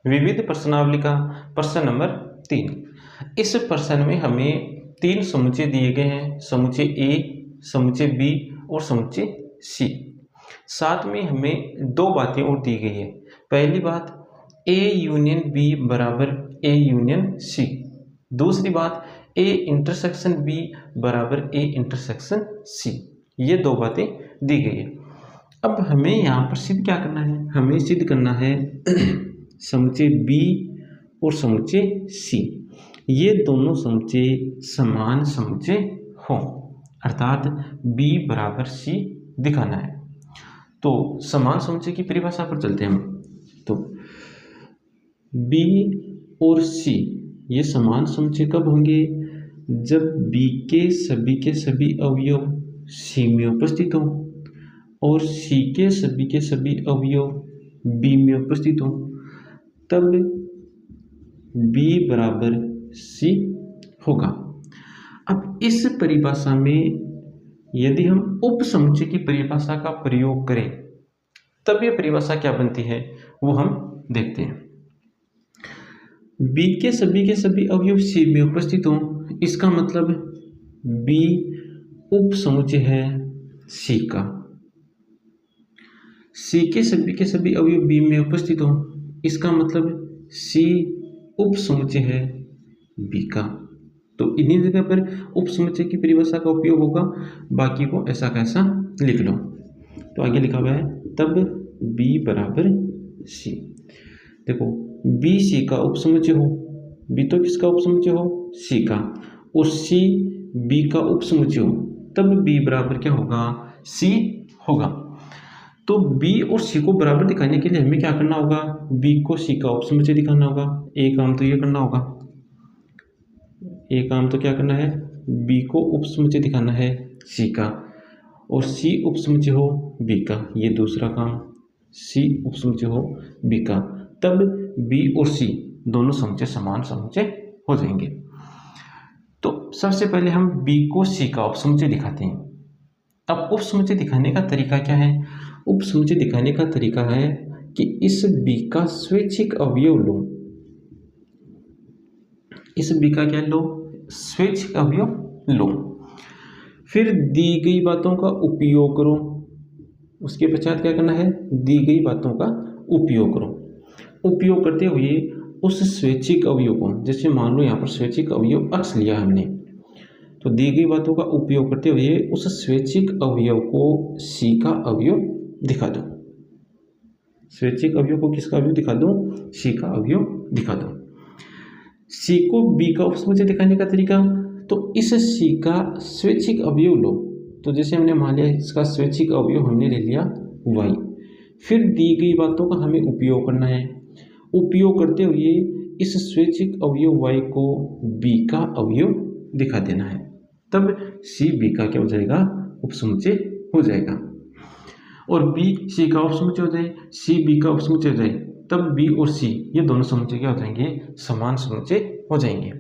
विविध प्रश्नावली का प्रश्न नंबर 3। इस प्रश्न में हमें 3 समुच्चय दिए गए हैं, समुच्चय ए, समुच्चय बी और समुच्चय सी। साथ में हमें 2 बातें और दी गई है। पहली बात, ए यूनियन बी बराबर ए यूनियन सी। दूसरी बात, ए इंटरसेक्शन बी बराबर ए इंटरसेक्शन सी। ये 2 बातें दी गई है। अब हमें यहाँ पर सिद्ध क्या करना है? हमें सिद्ध करना है समुच्चय बी और समुच्चय सी ये दोनों समुच्चय समान समुच्चय हों, अर्थात बी बराबर सी दिखाना है। तो समान समुच्चय की परिभाषा पर चलते हैं हम। तो बी और सी ये समान समुच्चय कब होंगे? जब बी के सभी अवयव सी में उपस्थित हों और सी के सभी अवयव बी में उपस्थित हों, तब बी बराबर सी होगा। अब इस परिभाषा में यदि हम उप समुच्चय की परिभाषा का प्रयोग करें तब यह परिभाषा क्या बनती है वो हम देखते हैं। बी के सभी अवयव सी में उपस्थित हों, इसका मतलब बी उप समुच्चय है सी का। सी के सभी अवयव बी में उपस्थित हों, इसका मतलब सी उप समुच्चय है बी का। तो इन्हीं जगह पर उप समुच्चय की परिभाषा का उपयोग होगा, बाकी को ऐसा कैसा लिख लो। तो आगे लिखा हुआ है तब बी बराबर सी। देखो बी सी का उप समुच्चय हो, बी तो किसका उप समुच्चय हो? सी का, और सी बी का उप समुच्चय हो, तब बी बराबर क्या होगा? सी होगा। तो बी और सी को बराबर दिखाने के लिए हमें क्या करना होगा? बी को सी का उप समुच्चय दिखाना होगा। एक काम तो ये करना होगा, एक काम तो क्या करना है? बी को उप समुच्चय दिखाना है सी का, और सी उप समुच्चय हो बी का। ये दूसरा काम, सी उप समुच्चय हो बी का, तब बी और सी दोनों समुच्चय समान समुच्चय हो जाएंगे। तो सबसे पहले हम बी को सी का उप समुच्चय दिखाते हैं। अब उप समुच्चय दिखाने का तरीका क्या है? उप समुच्चय दिखाने का तरीका है कि इस बी का स्वैच्छिक अवयव लो। इस बी का क्या लो? स्वैच्छिक अवयव लो। फिर दी गई बातों का उपयोग करो। उसके पश्चात क्या करना है? दी गई बातों का उपयोग करो। उपयोग करते हुए उस स्वैच्छिक अवयव को, जैसे मान लो यहाँ पर स्वैच्छिक अवयव x लिया हमने, तो दी गई बातों का उपयोग करते हुए उस स्वैच्छिक अवयव को c का अवयव दिखा दो। स्वैच्छिक अवयव को किसका अवयव दिखा दो? c का अवयव दिखा दो। c को b का उपसमुच्चय दिखाने का तरीका, तो इस c का स्वैच्छिक अवयव लो। तो जैसे हमने मान लिया इसका स्वैच्छिक अवयव हमने ले लिया y, फिर दी गई बातों का हमें उपयोग करना है। उपयोग करते हुए इस स्वैच्छिक अवयव y को b का अवयव दिखा देना है, तब c b का क्या हो जाएगा? उपसमुच्चय हो जाएगा। और b c का उपसमुच्चय हो जाए, c b का उपसमुच्चय हो जाए, तब b और c ये दोनों समुच्चय क्या हो जाएंगे? समान समुच्चय हो जाएंगे।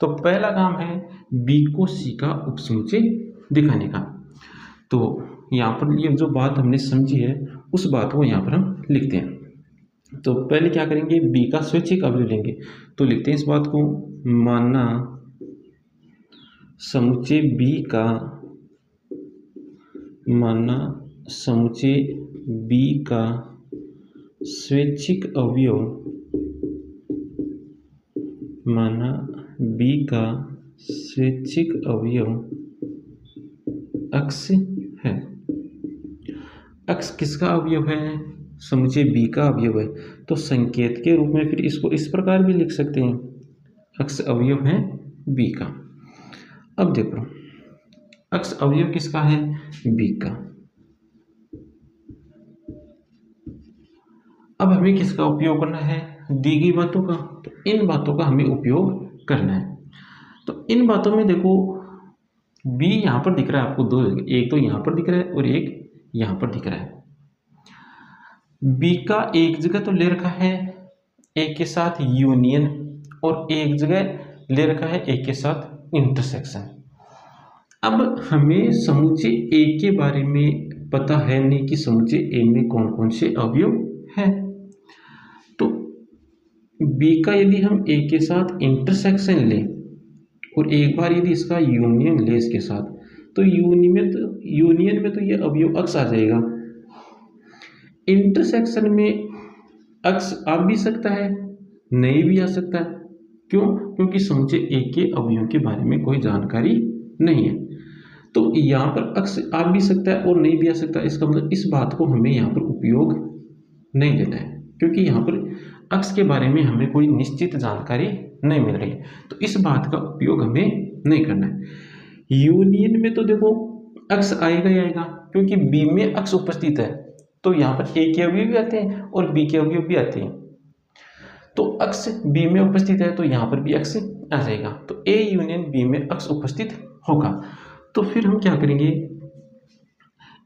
तो पहला काम है b को c का उपसमुच्चय दिखाने का। तो यहाँ पर ये जो बात हमने समझी है उस बात को यहाँ पर हम लिखते हैं। तो पहले क्या करेंगे? b का स्वैच्छिक अवयव लेंगे। तो लिखते हैं इस बात को, माना समुच्चय b का, माना समुच्चय b का स्वैच्छिक अवयव, माना b का स्वैच्छिक अवयव x है। x किसका अवयव है? समुच्चय b का अवयव है। तो संकेत के रूप में फिर इसको इस प्रकार भी लिख सकते हैं, x अवयव है b का। अब देखो x अवयव किसका है? b का। अब हमें किसका उपयोग करना है? दी गई बातों का। तो इन बातों का हमें उपयोग करना है। तो इन बातों में देखो b यहाँ पर दिख रहा है आपको दो जगह, एक तो यहाँ पर दिख रहा है और एक यहाँ पर दिख रहा है। b का एक जगह तो ले रखा है एक के साथ यूनियन, और एक जगह ले रखा है एक के साथ इंटरसेक्शन। अब हमें समुच्चय a के बारे में पता है नहीं कि समुच्चय a में कौन कौन से अवयव हैं। तो बी का यदि हम ए के साथ इंटरसेक्शन लें और एक बार यदि इसका यूनियन ले इसके साथ, तो यूनियन में तो ये अवयव अक्स आ जाएगा। इंटरसेक्शन में अक्स आ भी सकता है, नहीं भी आ सकता है। क्यों? क्योंकि समुच्चय ए के अवयवों के बारे में कोई जानकारी नहीं है। तो यहाँ पर अक्स आ भी सकता है और नहीं भी आ सकता है। इसका मतलब इस बात को हमें यहाँ पर उपयोग नहीं देना है, क्योंकि यहाँ पर अक्स के बारे में हमें कोई निश्चित जानकारी नहीं मिल रही है, तो इस बात का उपयोग हमें नहीं करना है। यूनियन में तो देखो अक्स आएगा ही आएगा, क्योंकि बी में अक्स उपस्थित है, तो यहाँ पर ए के अवयव भी आते हैं और बी के अवयव भी आते हैं। तो अक्स बी में उपस्थित है तो यहाँ पर भी अक्स आ जाएगा, तो ए यूनियन बी में अक्स उपस्थित होगा। तो फिर हम क्या करेंगे,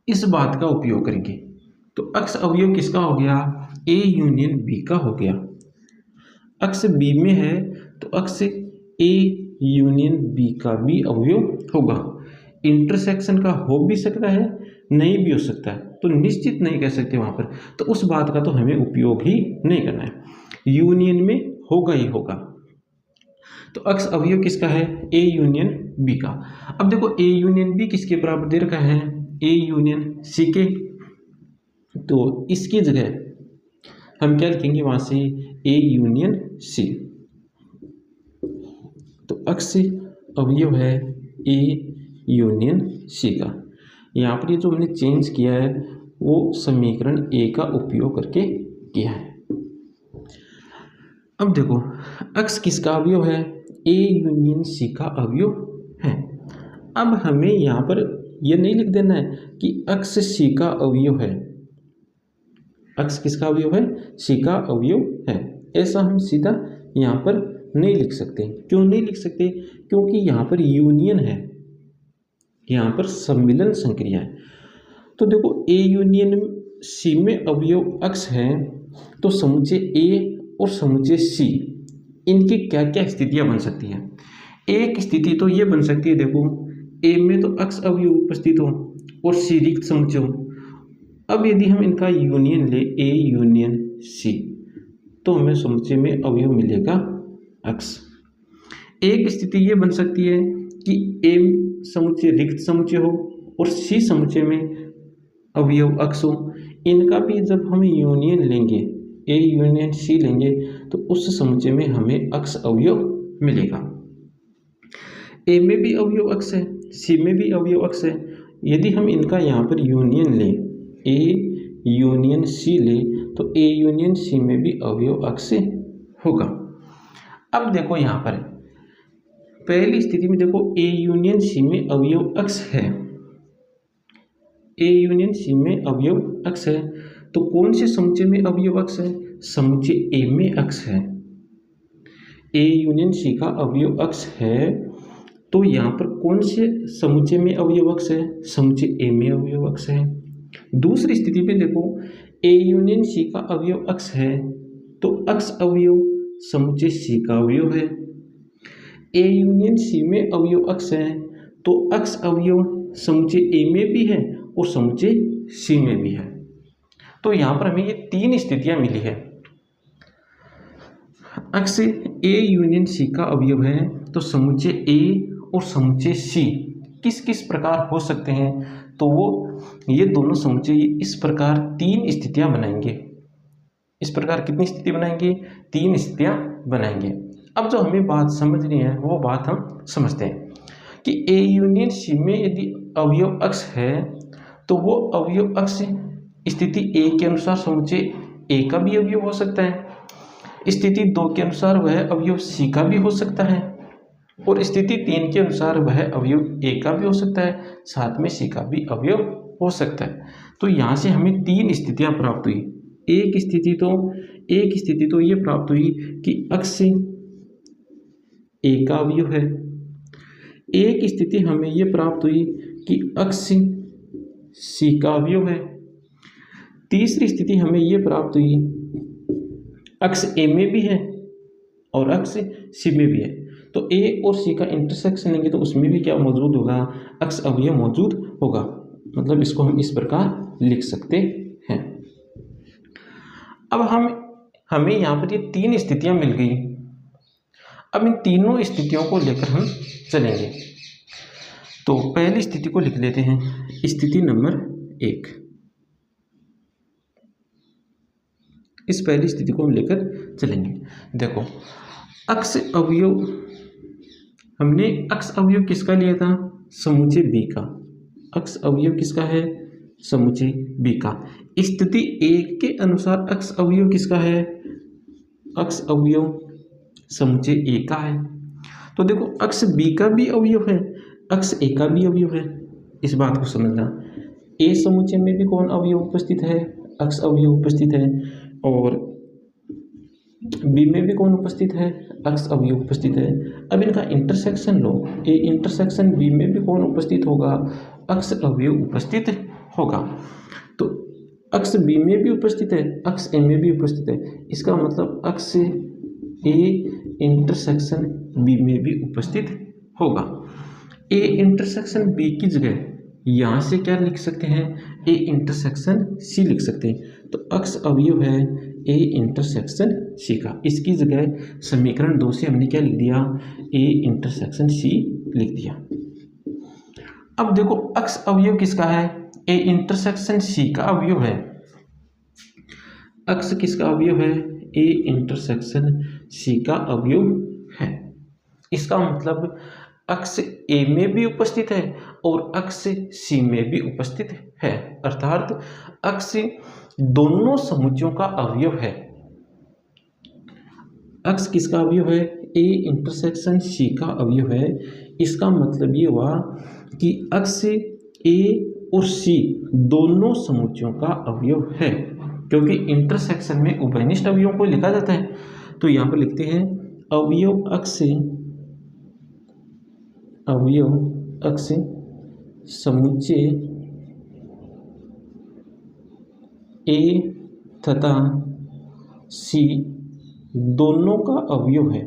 इस बात का उपयोग करेंगे। तो अक्स अवयव किसका हो गया? ए यूनियन बी का हो गया। अक्स बी में है तो अक्स ए यूनियन बी का भी अवयव होगा। इंटरसेक्शन का हो भी सकता है, नहीं भी हो सकता है, तो निश्चित नहीं कह सकते वहां पर, तो उस बात का तो हमें उपयोग ही नहीं करना है। यूनियन में होगा ही होगा। तो अक्स अवयव किसका है? ए यूनियन बी का। अब देखो ए यूनियन बी किसके बराबर दे रखा है? ए यूनियन सी के। तो इसकी जगह हम क्या लिखेंगे वहां से? A union C. तो अक्स अवयव है ए यूनियन सी का। यहाँ पर ये जो हमने चेंज किया है वो समीकरण ए का उपयोग करके किया है। अब देखो अक्स किसका अवयव है? ए यूनियन सी का अवयव है। अब हमें यहाँ पर यह नहीं लिख देना है कि अक्स सी का अवयव है। अक्स किसका अवयव है? सी का अवयव है। ऐसा हम सीधा यहाँ पर नहीं लिख सकते। क्यों नहीं लिख सकते? क्योंकि यहाँ पर यूनियन है, यहाँ पर सम्मिलन संक्रिया है। तो देखो ए यूनियन सी में अवयव अक्स है, तो समुच्चय ए और समुच्चय सी इनकी क्या क्या स्थितियां बन सकती हैं? एक स्थिति तो ये बन सकती है, देखो ए में तो अक्स अवयव उपस्थित हो और सी रिक्त समुच्चय हो। अब यदि हम इनका यूनियन ले ए यूनियन सी, तो हमें समुच्चय में अवयव मिलेगा अक्स। एक स्थिति ये बन सकती है कि ए समुच्चय रिक्त समुच्चय हो और सी समुच्चय में अवयव अक्स हो। इनका भी जब हम यूनियन लेंगे, ए यूनियन सी लेंगे, तो उस समुच्चय में हमें अक्स अवयव मिलेगा। ए में भी अवयव अक्स है, सी में भी अवयव अक्स है। यदि हम इनका यहाँ पर यूनियन लें, ए यूनियन सी ले, तो ए यूनियन सी में भी अवयव अक्स होगा। अब देखो यहाँ पर पहली स्थिति में देखो ए यूनियन सी में अवयव अक्स है, ए यूनियन सी में अवयव अक्स है, तो कौन से समुच्चय में अवयव अक्स है? समुच्चय ए में अक्स है। ए यूनियन सी का अवयव अक्स है, तो यहाँ पर कौन से समुच्चय में अवयव अक्स है? समुच्चय ए में अवयव अक्स है। दूसरी स्थिति पे देखो ए यूनियन सी का अवयव अक्स है, तो अक्स अवयव समुच्चय सी का अवयव है। ए यूनियन सी में अवयव अक्स है, तो अक्स अवयव समुच्चय ए में भी है और समुच्चय सी में भी है। तो यहाँ पर हमें ये तीन स्थितियां मिली है। अक्स ए यूनियन सी का अवयव है, तो समुच्चय ए और समुच्चय सी किस किस प्रकार हो सकते हैं? तो वो ये दोनों समुच्चय इस प्रकार तीन स्थितियां बनाएंगे। इस प्रकार कितनी स्थिति बनाएंगे? तीन स्थितियां बनाएंगे। अब जो हमें बात समझनी है वो बात हम समझते हैं कि ए यूनियन सी में यदि अवयव अक्स है, तो वो अवयव अक्स स्थिति ए के अनुसार समुच्चय ए का भी अवयव हो सकता है, स्थिति 2 के अनुसार वह अवयव सी का भी हो सकता है, और स्थिति 3 के अनुसार वह अवयव ए का भी हो सकता है, साथ में सी का भी अवयव हो सकता है। तो यहाँ से हमें तीन स्थितियां प्राप्त हुई। एक स्थिति तो ये प्राप्त हुई कि अक्स ए का अवयव है। एक स्थिति हमें ये प्राप्त हुई कि अक्स सी का अवयव है। तीसरी स्थिति हमें ये प्राप्त हुई अक्स ए में भी है और अक्स सी में भी है। तो ए और सी का इंटरसेक्शन लेंगे तो उसमें भी क्या मौजूद होगा? अक्स अवयव मौजूद होगा। मतलब इसको हम इस प्रकार लिख सकते हैं। अब हम हमें यहाँ पर ये 3 स्थितियाँ मिल गई। अब इन तीनों स्थितियों को लेकर हम चलेंगे। तो पहली स्थिति को लिख लेते हैं, स्थिति नंबर 1। इस पहली स्थिति को हम लेकर चलेंगे। देखो, अक्ष अवयव, हमने अक्ष अवयव किसका लिया था? समुच्चय बी का। अक्ष अवयव किसका है? समुच्चय बी का। स्थिति 1 के अनुसार अक्ष अवयव किसका है? अक्ष अवयव समुच्चय ए का है। तो देखो, अक्ष बी का भी अवयव है, अक्ष ए का भी अवयव है। इस बात को समझना, ए समुच्चय में भी कौन अवयव उपस्थित है? अक्ष अवयव उपस्थित है। और बी में भी कौन उपस्थित है? अक्ष अवयव उपस्थित है। अब इनका इंटरसेक्शन लो, ए इंटरसेक्शन बी में भी कौन उपस्थित होगा? अक्ष अवयव उपस्थित होगा। तो अक्ष बी में भी उपस्थित है, अक्ष ए में भी उपस्थित है। इसका मतलब अक्ष ए इंटरसेक्शन बी में भी उपस्थित होगा। ए इंटरसेक्शन बी की जगह यहाँ से क्या लिख सकते हैं? ए इंटरसेक्शन सी लिख सकते हैं। तो अक्ष अवयव है ए इंटरसेक्शन सी का। इसकी जगह समीकरण 2 से हमने क्या लिख दिया? ए इंटरसेक्शन सी लिख दिया। अब देखो, अक्ष अवयव किसका है? ए इंटरसेक्शन सी का अवयव है। अक्ष किसका अवयव है? ए इंटरसेक्शन सी का अवयव है। इसका मतलब अक्ष ए में भी उपस्थित है और अक्ष सी में भी उपस्थित है, अर्थात अक्ष दोनों समुच्चयों का अवयव है। अक्ष किसका अवयव है? ए इंटरसेक्शन सी का अवयव है। इसका मतलब ये हुआ कि अक्ष ए और सी दोनों समुच्चयों का अवयव है, क्योंकि इंटरसेक्शन में उभयनिष्ठ अवयवों को लिखा जाता है। तो यहाँ पर लिखते हैं अवयव अक्ष समुच्चय ए तथा सी दोनों का अवयव है,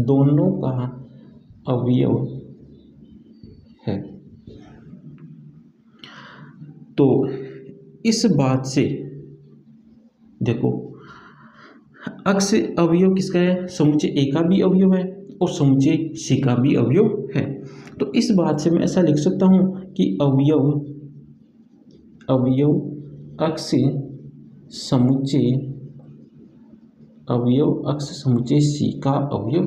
दोनों का अवयव है। तो इस बात से देखो, अक्ष अवयव किसका है? समुच्चय ए का भी अवयव है और समुच्चय सी का भी अवयव है। तो इस बात से मैं ऐसा लिख सकता हूं कि अवयव अक्ष समुच्चय सी का अवयव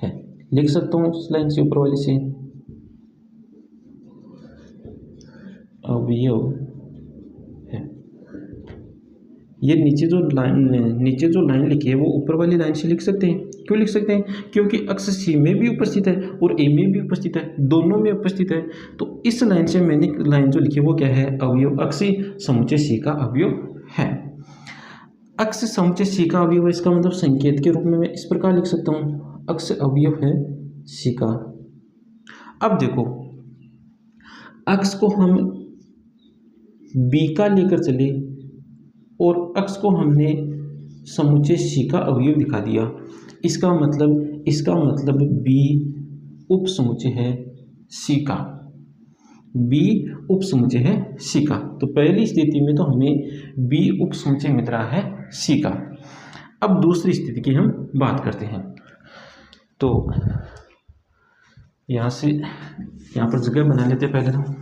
है। लिख सकता हूँ इस लाइन से, ऊपर वाले से, अवयव है। ये नीचे जो लाइन लिखी है वो ऊपर वाली लाइन से लिख सकते हैं। क्यों लिख सकते हैं? क्योंकि अक्ष सी में भी उपस्थित है और ए में भी उपस्थित है, दोनों में उपस्थित है। तो इस लाइन से मैंने लाइन जो लिखी है वो क्या है? अवयव अक्ष समुच्चय सी का अवयव है। अक्ष समुच्चय सी का अवयव है, इसका मतलब संकेत के रूप में मैं इस प्रकार लिख सकता हूँ, अक्ष अवयव है सी का। अब देखो, अक्ष को हम बी का लेकर चले और अक्ष को हमने समुच्चय सी का अवयव दिखा दिया। इसका मतलब बी उप समुच्चय है सी का, बी उप समुच्चय है सी का। तो पहली स्थिति में तो हमें बी उप समुच्चय मिल रहा है सी का। अब दूसरी स्थिति की हम बात करते हैं। तो यहाँ पर जगह बना लेते हैं पहले तो।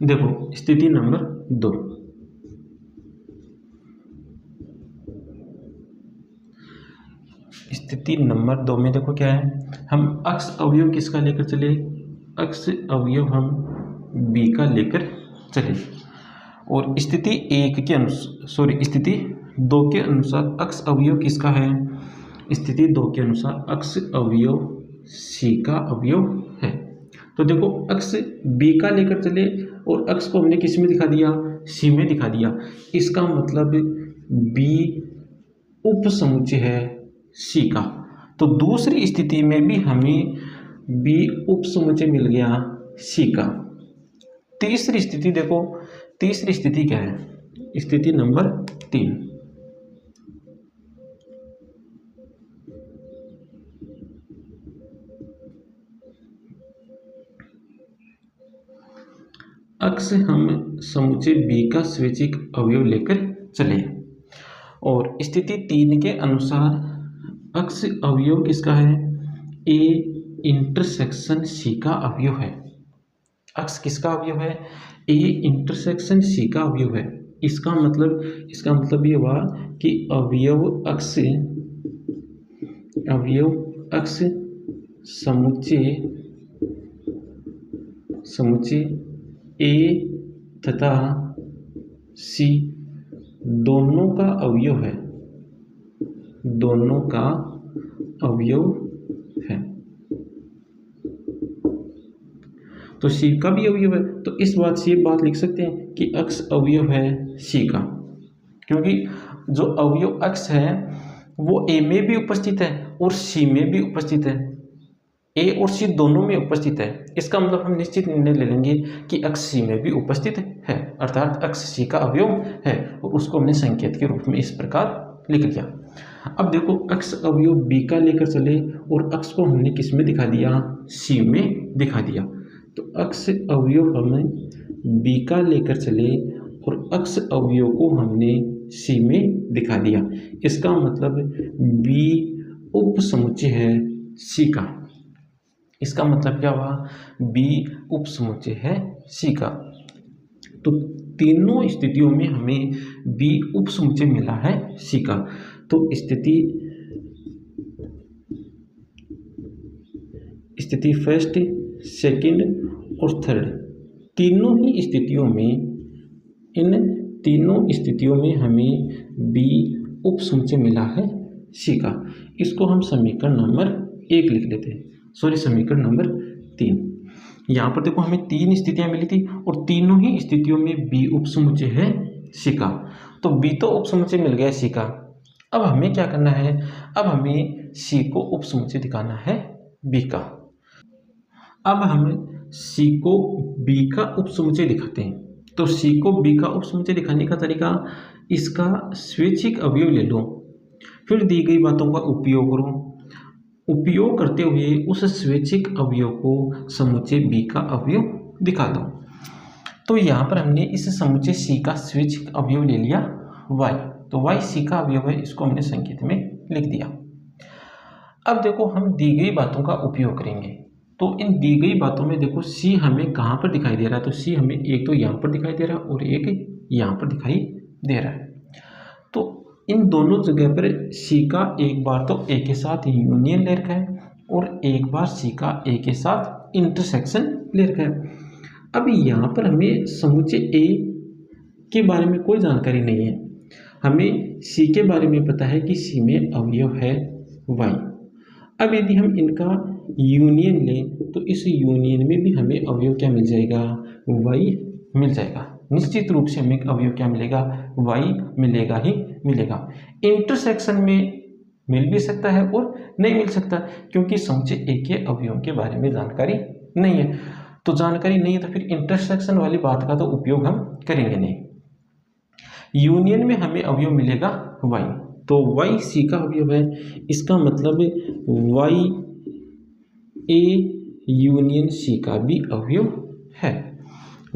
देखो, स्थिति नंबर 2। स्थिति नंबर 2 में देखो क्या है, हम अक्ष अवयव किसका लेकर चले? अक्ष अवयव हम बी का लेकर चले और स्थिति 2 के अनुसार अक्ष अवयव किसका है? स्थिति 2 के अनुसार अक्ष अवयव सी का अवयव है। तो देखो, अक्ष बी का लेकर चले और अक्ष को हमने किस में दिखा दिया? सी में दिखा दिया। इसका मतलब बी उप समुच्चय है सी का। तो दूसरी स्थिति में भी हमें बी उप समुच्चय मिल गया सी का। तीसरी स्थिति देखो, तीसरी स्थिति क्या है? स्थिति नंबर 3, अक्स हम समुच्चय B का स्वैच्छिक अवयव लेकर चले और स्थिति 3 के अनुसार अक्स अवयव किसका है? A इंटरसेक्शन C का अवयव है। अक्स किसका अवयव है? A इंटरसेक्शन C का अवयव है। इसका मतलब ये हुआ कि अवयव अक्स समुच्चय A तथा C दोनों का अवयव है, तो C का भी अवयव है। तो इस बात से ये बात लिख सकते हैं कि अक्स अवयव है C का, क्योंकि जो अवयव अक्स है वो A में भी उपस्थित है और C में भी उपस्थित है, A और C दोनों में उपस्थित है। इसका मतलब हम निश्चित निर्णय ले लेंगे कि अक्स C में भी उपस्थित है, अर्थात अक्स C का अवयव है और उसको हमने संकेत के रूप में इस प्रकार लिख लिया। अब देखो, अक्स अवयव B का लेकर चले और अक्स को हमने किस में दिखा दिया? C में दिखा दिया। तो अक्स अवयव हमें B का लेकर चले और अक्स अवयव को हमने C में दिखा दिया। इसका मतलब B उप समुच्चय है C का। इसका मतलब क्या हुआ? B उप समुच्चय है C का। तो तीनों स्थितियों में हमें B उप समुच्चय मिला है C का। तो स्थिति फर्स्ट, सेकंड और थर्ड, तीनों ही स्थितियों में, इन तीनों स्थितियों में हमें B उप समुच्चय मिला है C का। इसको हम समीकरण नंबर 1 लिख लेते हैं, समीकरण नंबर 3। यहाँ पर देखो, हमें 3 स्थितियां मिली थी और तीनों ही स्थितियों में B उप समुच्चय है C का। तो B तो उप समुच्चय मिल गया C का। अब हमें क्या करना है? अब हमें C को उप समुच्चय दिखाना है B का। अब हम C को B का उप समुच्चय दिखाते हैं। तो C को B का उप समुच्चय दिखाने का तरीका, इसका स्वैच्छिक अवयव ले लो, फिर दी गई बातों का उपयोग करो, उपयोग करते हुए उस स्वैच्छिक अवयव को समुच्चय B का अवयव दिखा दो। तो यहाँ पर हमने इस समुच्चय C का स्वैच्छिक अवयव ले लिया Y। तो Y C का अवयव है, इसको हमने संकेत में लिख दिया। अब देखो, हम दी गई बातों का उपयोग करेंगे। तो इन दी गई बातों में देखो, C हमें कहाँ पर दिखाई दे रहा है? तो C हमें एक तो यहाँ पर दिखाई दे रहा है और एक यहाँ पर दिखाई दे रहा है। तो इन दोनों जगह पर C का एक बार तो A के साथ यूनियन ले रखा है और एक बार C का A के साथ इंटरसेक्शन ले रखा है। अब यहाँ पर हमें समुच्चय A के बारे में कोई जानकारी नहीं है, हमें C के बारे में पता है कि C में अवयव है Y। अब यदि हम इनका यूनियन लें तो इस यूनियन में भी हमें अवयव क्या मिल जाएगा? Y मिल जाएगा। निश्चित रूप से हमें अवयव क्या मिलेगा? Y मिलेगा ही मिलेगा। इंटरसेक्शन में मिल भी सकता है और नहीं मिल सकता, क्योंकि समुच्चय A के अवयवों के बारे में जानकारी नहीं है। तो जानकारी नहीं है तो फिर इंटरसेक्शन वाली बात का तो उपयोग हम करेंगे नहीं। यूनियन में हमें अवयव मिलेगा Y, तो Y C का अवयव है। इसका मतलब Y A यूनियन C का भी अवयव है।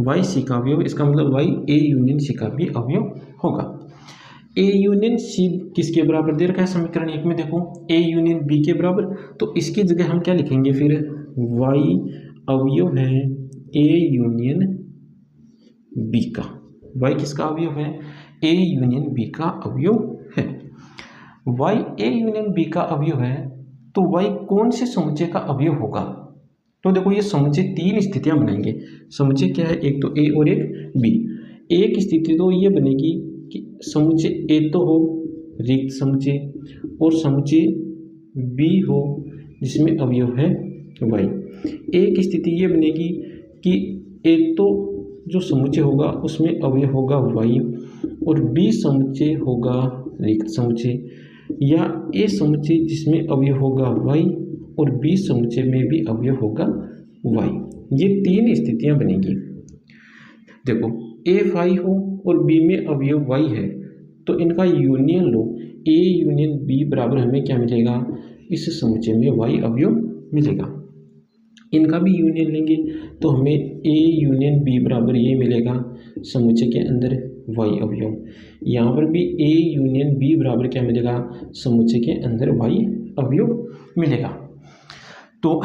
Y C का अवयव, इसका मतलब Y A यूनियन C का भी अवयव होगा। A यूनियन C किसके बराबर दे रखा है समीकरण 1 में? देखो, A यूनियन B के बराबर, तो इसकी जगह हम क्या लिखेंगे फिर? Y अवयव है A यूनियन B का। Y किसका अवयव है? A यूनियन B का अवयव है। Y A यूनियन B का अवयव है, तो Y कौन से समुच्चय का अवयव होगा? तो देखो, ये समुच्चय 3 स्थितियां बनाएंगे। समुच्चय क्या है? एक तो A और एक B। एक स्थिति तो ये बनेगी कि समुच्चय A तो हो रिक्त समुच्चय और समुच्चय B हो जिसमें अवयव है Y। एक स्थिति ये बनेगी कि A तो जो समुच्चय होगा उसमें अवयव होगा Y और B समुच्चय होगा रिक्त समुच्चय, या A समुच्चय जिसमें अवयव होगा Y और B समुच्चय में भी अवयव होगा Y। ये 3 स्थितियां बनेगी। देखो, ए फाई हो और बी में अवयव वाई है, तो इनका यूनियन लो, ए यूनियन बी बराबर हमें क्या मिलेगा, इस समुच्चय में वाई अवयव मिलेगा। इनका भी यूनियन लेंगे तो हमें ए यूनियन बी बराबर ये मिलेगा, समुच्चय के अंदर वाई अवयव। यहाँ पर भी ए यूनियन बी बराबर क्या मिलेगा, समुच्चय के अंदर वाई अवयव मिलेगा। तो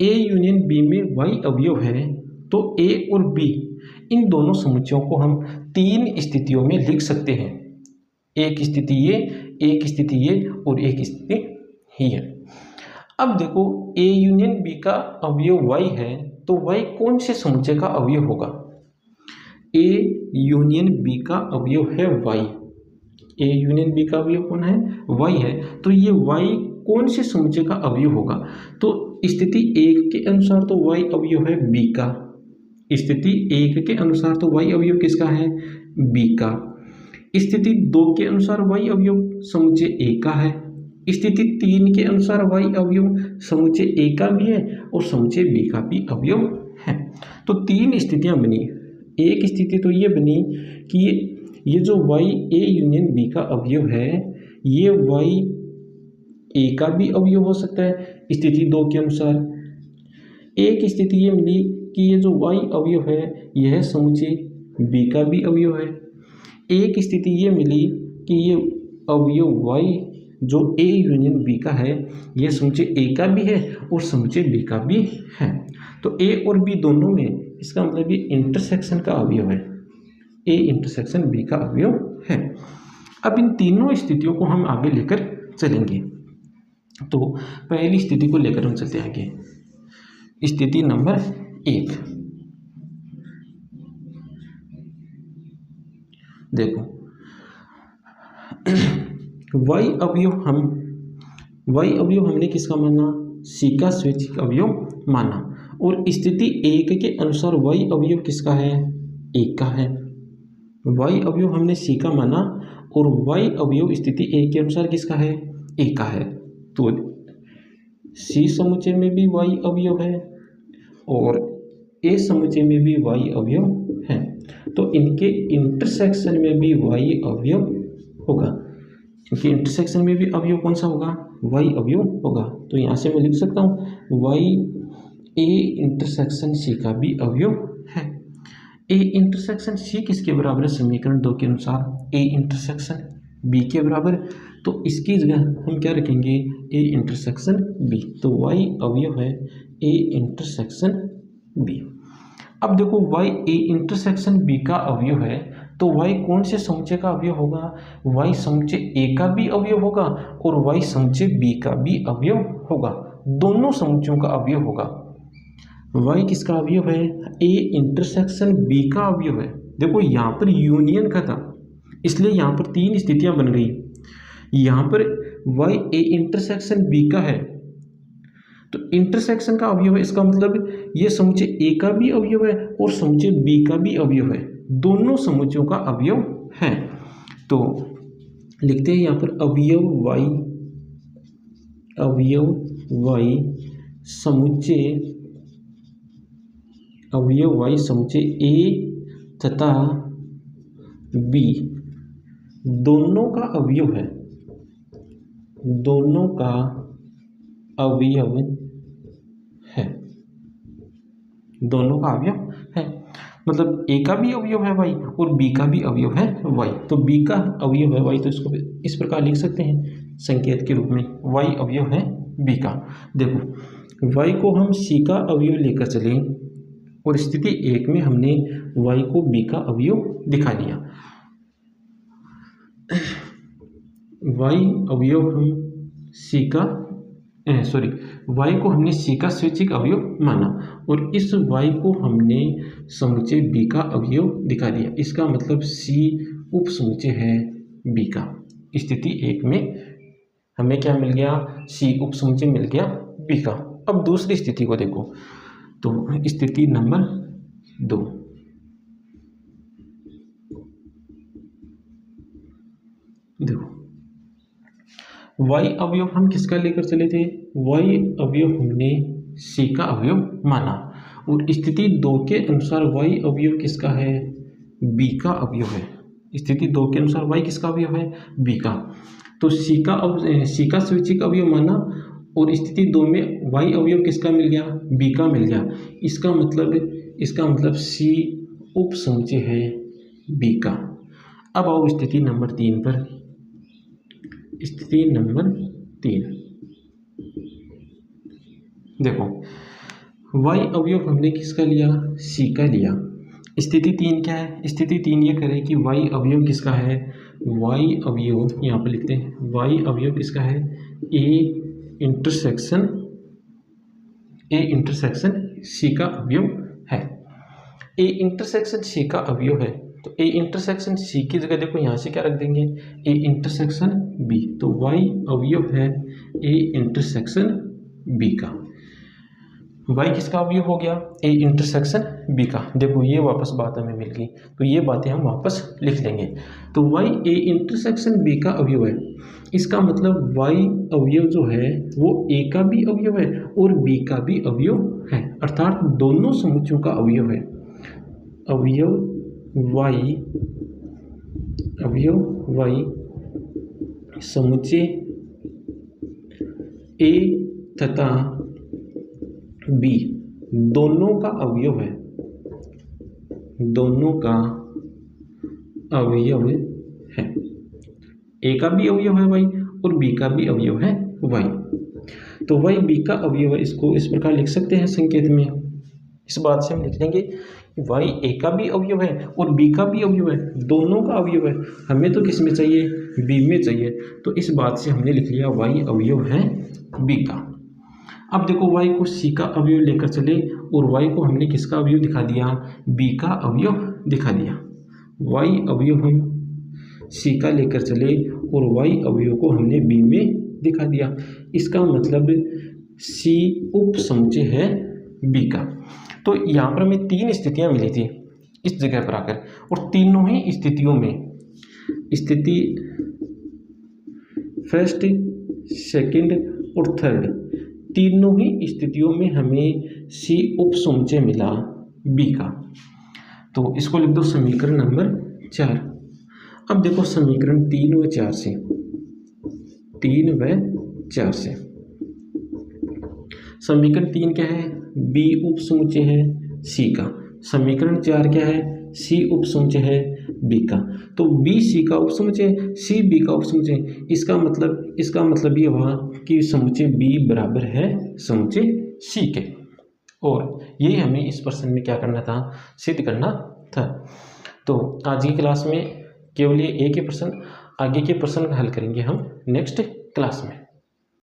ए यूनियन बी में वाई अवयव है, तो ए और बी इन दोनों समुच्चयों को हम तीन स्थितियों में लिख सकते हैं। एक स्थिति ये, एक स्थिति ये और एक स्थिति ही है। अब देखो ए यूनियन बी का अवयव वाई है, तो वाई कौन से समुच्चय का अवयव होगा, ए यूनियन बी का अवयव है वाई, ए यूनियन बी का अवयव कौन है, वाई है, तो ये वाई कौन से समुच्चय का अवयव होगा, तो स्थिति एक के अनुसार तो वाई अवयव है बी का, स्थिति एक के अनुसार तो वाई अवयव किसका है, बी का, स्थिति दो के अनुसार वाई अवयव समुच्चय ए का है, स्थिति तीन के अनुसार वाई अवयव समुच्चय ए का भी है और समुच्चय बी का भी अवयव है। तो तीन स्थितियां बनी। एक स्थिति तो ये बनी कि ये जो वाई ए यूनियन बी का अवयव है, ये वाई ए का भी अवयव हो सकता है स्थिति दो के अनुसार। एक स्थिति ये मिली कि ये जो वाई अवयव है यह समुच्चय बी का भी अवयव है। एक स्थिति ये मिली कि ये अवयव वाई जो ए यूनियन बी का है यह समुच्चय ए का भी है और समुच्चय बी का भी है। तो ए और बी दोनों में, इसका मतलब ये इंटरसेक्शन का अवयव है, ए इंटरसेक्शन बी का अवयव है। अब इन तीनों स्थितियों को हम आगे लेकर चलेंगे। तो पहली स्थिति को लेकर हम चलते हैं आगे। स्थिति नंबर 1, देखो वाई अवयव हमने किसका माना, सी का स्वैच्छिक अवयव माना, और स्थिति एक के अनुसार वाई अवयव किसका है, एक का है। वाई अवयव हमने सी का माना और वाई अवयव स्थिति एक के अनुसार किसका है, एक का है। तो सी समुच्चय में भी वाई अवयव है और ए समुच्चय में भी वाई अवयव है, तो इनके इंटरसेक्शन में भी वाई अवयव होगा। इनके इंटरसेक्शन में भी अवयव कौन सा होगा, वाई अवयव होगा। तो यहाँ से मैं लिख सकता हूँ वाई ए इंटरसेक्शन सी का भी अवयव है। ए इंटरसेक्शन सी किसके बराबर है, समीकरण 2 के अनुसार ए इंटरसेक्शन बी के बराबर, तो इसकी जगह हम क्या रखेंगे, ए इंटरसेक्शन बी। तो वाई अवयव है ए इंटरसेक्शन बी। अब देखो वाई ए इंटरसेक्शन बी का अवयव है, तो वाई कौन से समुच्चय का अवयव होगा, वाई समुच्चय ए का भी अवयव होगा और वाई समुच्चय बी का भी अवयव होगा, दोनों समुच्चयों का अवयव होगा। वाई किसका अवयव है, ए इंटरसेक्शन बी का अवयव है। देखो यहाँ पर यूनियन का था, इसलिए यहाँ पर तीन स्थितियां बन गई। यहाँ पर वाई ए इंटरसेक्शन बी का है, तो इंटरसेक्शन का अवयव है, इसका मतलब ये समुच्चय ए का भी अवयव है और समुच्चय बी का भी अवयव है, दोनों समुच्चयों का अवयव है। तो लिखते हैं यहाँ पर अवयव वाई समुच्चय ए तथा बी दोनों का अवयव है, दोनों का अवयव है, दोनों का अवयव है, मतलब ए का भी अवयव है वाई और बी का भी अवयव है वाई। तो बी का अवयव है वाई, तो इसको इस प्रकार लिख सकते हैं संकेत के रूप में, वाई अवयव है बी का। देखो वाई को हम सी का अवयव लेकर चले और स्थिति एक में हमने वाई को बी का अवयव दिखा दिया। वाई अवयव हम सी का वाई को हमने सी का स्वैच्छिक अवयव माना और इस वाई को हमने समुच्चय बी का अवयव दिखा दिया। इसका मतलब सी उप समुच्चय है बी का। स्थिति एक में हमें क्या मिल गया, सी उप समुच्चय मिल गया बी का। अब दूसरी स्थिति को देखो, तो स्थिति नंबर 2, देखो वाई अवयव हम किसका लेकर चले थे, वाई अवयव हमने सी का अवयव माना और स्थिति 2 के अनुसार वाई अवयव किसका है, बी का अवयव है। स्थिति 2 के अनुसार y किसका अवयव है? b का। तो c का स्वैच्छिक अवयव माना और स्थिति 2 में y अवयव किसका मिल गया? b का मिल गया। इसका मतलब c उप समुच्चय है b का। अब आओ स्थिति नंबर 3 पर। स्थिति नंबर 3 देखो, y अवयव हमने किसका लिया? c का लिया। स्थिति 3 क्या है? स्थिति 3 ये करे कि y अवयव किसका है? y अवयव यहाँ पर लिखते हैं, y अवयव किसका है? a इंटरसेक्शन c का अवयव है। a इंटरसेक्शन c का अवयव है तो a इंटरसेक्शन c की जगह देखो यहाँ से क्या रख देंगे? a intersection b। तो y अवयव है a इंटरसेक्शन b का। y किसका अवयव हो गया? a इंटरसेक्शन b का। देखो ये वापस बात हमें मिल गई, तो ये बातें हम वापस लिख लेंगे। तो y a इंटरसेक्शन b का अवयव है। इसका मतलब y अवयव जो है वो a का भी अवयव है और b का भी अवयव है, अर्थात दोनों समुच्चयों का अवयव है। अवयव y समुच्चय a तथा b दोनों का अवयव है, दोनों का अवयव है। a का भी अवयव है y और b का भी अवयव है y। तो y b का अवयव है, इसको इस प्रकार लिख सकते हैं संकेत में। इस बात से हम लिख लेंगे y a का भी अवयव है और b का भी अवयव है, दोनों का अवयव है। हमें तो किस में चाहिए? b में चाहिए। तो इस बात से हमने लिख लिया y अवयव है b का। अब देखो y को c का अवयव लेकर चले और y को हमने किसका अवयव दिखा दिया? b का अवयव दिखा दिया। y अवयव हम c का लेकर चले और y अवयव को हमने b में दिखा दिया। इसका मतलब c उप समुच्चय है b का। तो यहाँ पर हमें 3 स्थितियाँ मिली थी इस जगह पर आकर, और तीनों ही स्थितियों में, स्थिति फर्स्ट, सेकंड और थर्ड, तीनों ही स्थितियों में हमें c उप समुच्चय मिला b का। तो इसको लिख दो समीकरण नंबर 4। अब देखो समीकरण 3 व 4 से, 3 व 4 से समीकरण 3 क्या है? b उप समुच्चय है c का। समीकरण 4 क्या है? c उप समुच्चय है b का। तो b c का उप समुच्चय, c b का उप समुच्चय। इसका मतलब ये हुआ कि समुच्चय b बराबर है समुच्चय c के। और ये हमें इस प्रश्न में क्या करना था? सिद्ध करना था। तो आज की क्लास में केवल ये एक ही प्रश्न, आगे के प्रश्न हल करेंगे हम नेक्स्ट क्लास में।